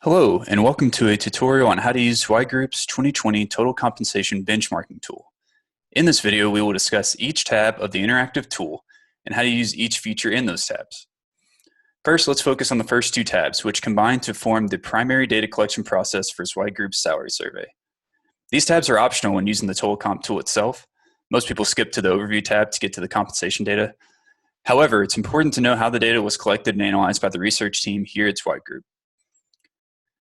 Hello, and welcome to a tutorial on how to use Zweig Group's 2020 Total Compensation Benchmarking tool. In this video, we will discuss each tab of the interactive tool and how to use each feature in those tabs. First, let's focus on the first two tabs, which combine to form the primary data collection process for Zweig Group's salary survey. These tabs are optional when using the Total Comp tool itself. Most people skip to the Overview tab to get to the compensation data. However, it's important to know how the data was collected and analyzed by the research team here at Zweig Group.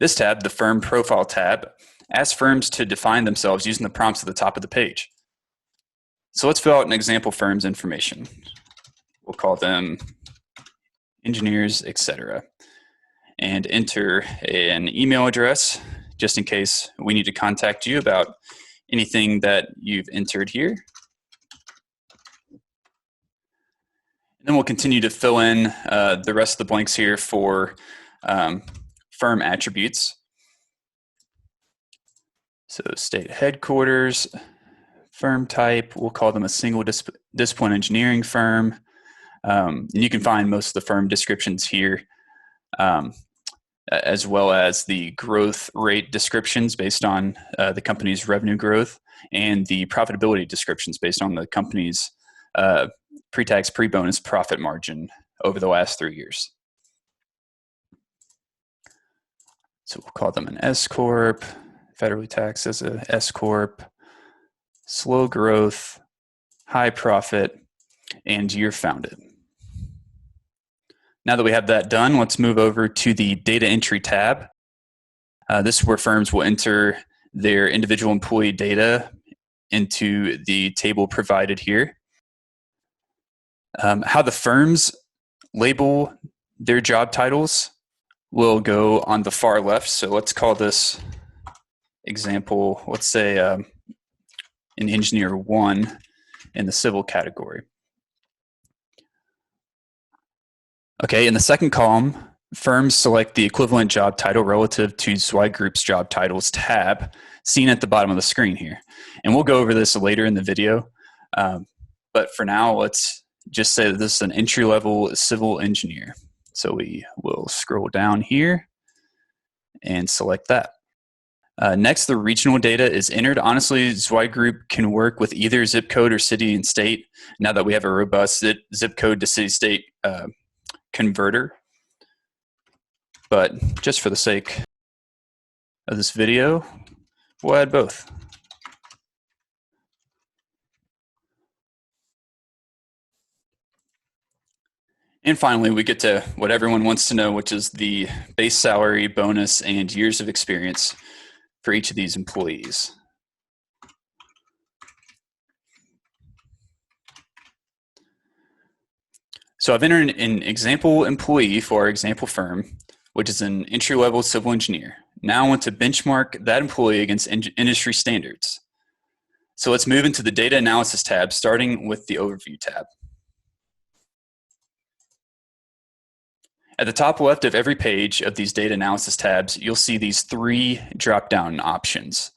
This tab, the Firm Profile tab, asks firms to define themselves using the prompts at the top of the page. So let's fill out an example firm's information. We'll call them engineers, etc. And enter an email address just in case we need to contact you about anything that you've entered here. And then we'll continue to fill in the rest of the blanks here for firm attributes. So state headquarters, firm type, we'll call them a single discipline engineering firm. And you can find most of the firm descriptions here, as well as the growth rate descriptions based on the company's revenue growth and the profitability descriptions based on the company's pre-tax, pre-bonus profit margin over the last 3 years. So we'll call them an S Corp, federally taxed as a S Corp, slow growth, high profit, and year founded. Now that we have that done, let's move over to the data entry tab. This is where firms will enter their individual employee data into the table provided here. How the firms label their job titles will go on the far left. So let's call this example, let's say an engineer 1 in the civil category. Okay, in the second column, firms select the equivalent job title relative to Zweig Group's job titles tab, seen at the bottom of the screen here. And we'll go over this later in the video. But for now, let's just say that this is an entry-level civil engineer. So we will scroll down here and select that. Next, the regional data is entered. Honestly, Zweig Group can work with either zip code or city and state now that we have a robust zip code to city-state converter. But just for the sake of this video, we'll add both. And finally, we get to what everyone wants to know, which is the base salary, bonus, and years of experience for each of these employees. So I've entered an example employee for our example firm, which is an entry-level civil engineer. Now I want to benchmark that employee against industry standards. So let's move into the data analysis tab, starting with the overview tab. At the top left of every page of these data analysis tabs, you'll see these 3 drop-down options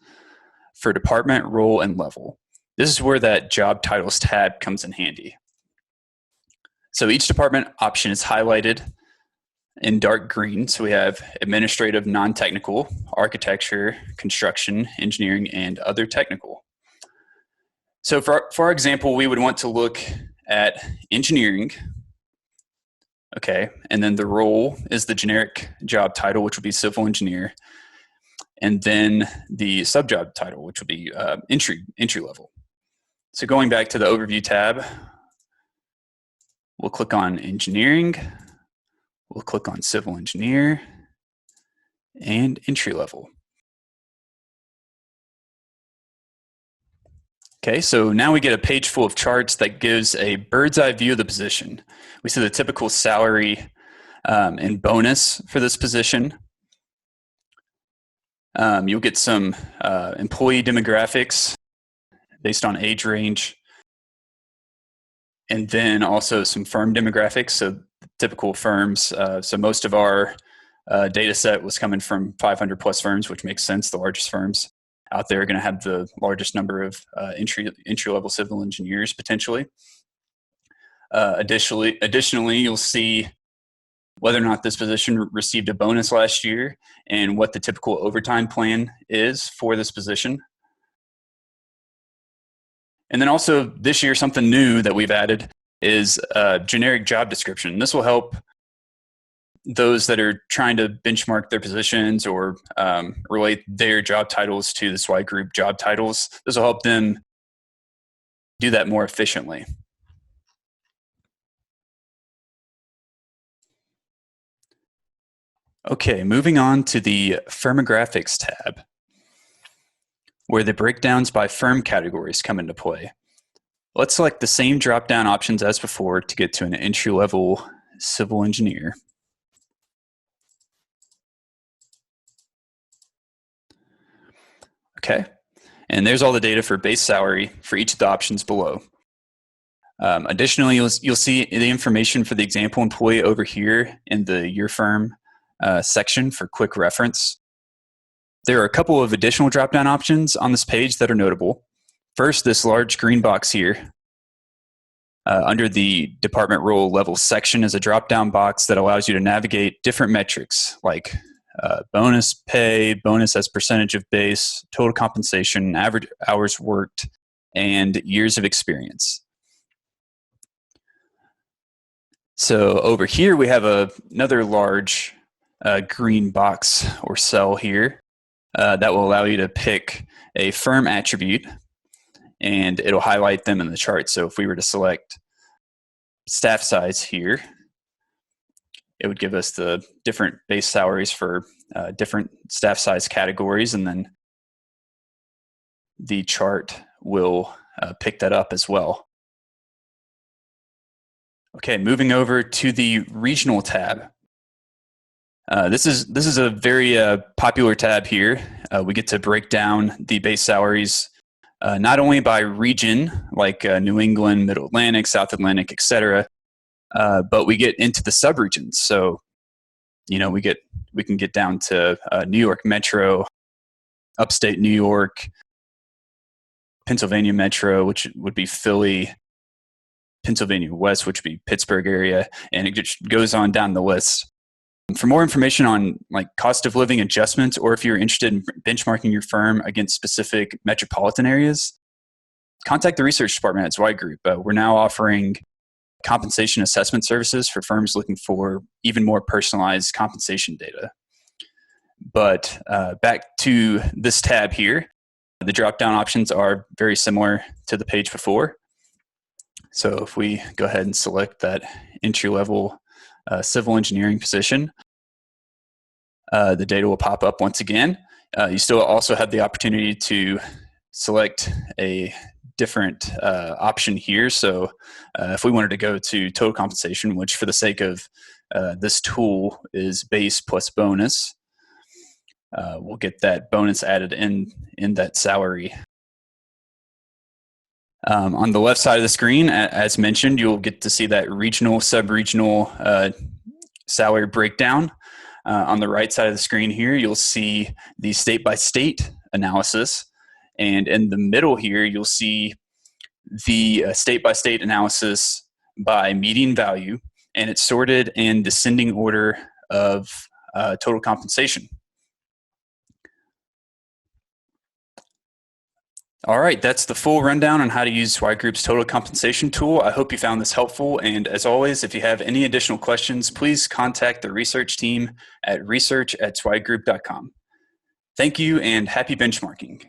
for department, role, and level. This is where that job titles tab comes in handy. So each department option is highlighted in dark green. So we have administrative, non-technical, architecture, construction, engineering, and other technical. So for our example, we would want to look at engineering. Okay, and then the role is the generic job title, which would be civil engineer, and then the sub-job title, which would be entry level. So going back to the overview tab, we'll click on engineering, we'll click on civil engineer, and entry level. Okay, so now we get a page full of charts that gives a bird's eye view of the position. We see the typical salary and bonus for this position. You'll get some employee demographics based on age range, and then also some firm demographics, so typical firms. So most of our data set was coming from 500 plus firms, which makes sense. The largest firms out there are going to have the largest number of entry-level civil engineers potentially. Additionally, you'll see whether or not this position received a bonus last year, and what the typical overtime plan is for this position. And then also this year, something new that we've added is a generic job description. This will help those that are trying to benchmark their positions or relate their job titles to the Zweig Group job titles. This will help them do that more efficiently. Okay, moving on to the Firmographics tab, where the breakdowns by firm categories come into play. Let's select the same drop-down options as before to get to an entry-level civil engineer. Okay, and there's all the data for base salary for each of the options below. Additionally, you'll see the information for the example employee over here in the Your Firm section for quick reference. There are a couple of additional drop-down options on this page that are notable. First, this large green box here under the department role level section is a drop-down box that allows you to navigate different metrics like bonus pay, bonus as percentage of base, total compensation, average hours worked, and years of experience. So over here we have another large green box or cell here that will allow you to pick a firm attribute, and it'll highlight them in the chart. So if we were to select staff size here, it would give us the different base salaries for different staff size categories, and then the chart will pick that up as well. Okay, moving over to the regional tab. This is a very popular tab here. We get to break down the base salaries not only by region, like New England, Middle Atlantic, South Atlantic, etc., but we get into the subregions. So, you know, we can get down to New York Metro, upstate New York, Pennsylvania Metro, which would be Philly, Pennsylvania West, which would be Pittsburgh area, and it just goes on down the list. For more information on like cost of living adjustments, or if you're interested in benchmarking your firm against specific metropolitan areas, contact the research department at Zweig Group. We're now offering compensation assessment services for firms looking for even more personalized compensation data. But back to this tab here, the drop-down options are very similar to the page before. So if we go ahead and select that entry-level civil engineering position, the data will pop up once again. You still also have the opportunity to select a different option here. So if we wanted to go to total compensation, which for the sake of this tool is base plus bonus, we'll get that bonus added in that salary. On the left side of the screen, as mentioned, you'll get to see that regional, sub-regional salary breakdown. On the right side of the screen here, you'll see the state-by-state analysis. And in the middle here, you'll see the state-by-state analysis by median value, and it's sorted in descending order of total compensation. All right, that's the full rundown on how to use Zweig Group's total compensation tool. I hope you found this helpful. And as always, if you have any additional questions, please contact the research team at research@zweiggroup.com. Thank you and happy benchmarking.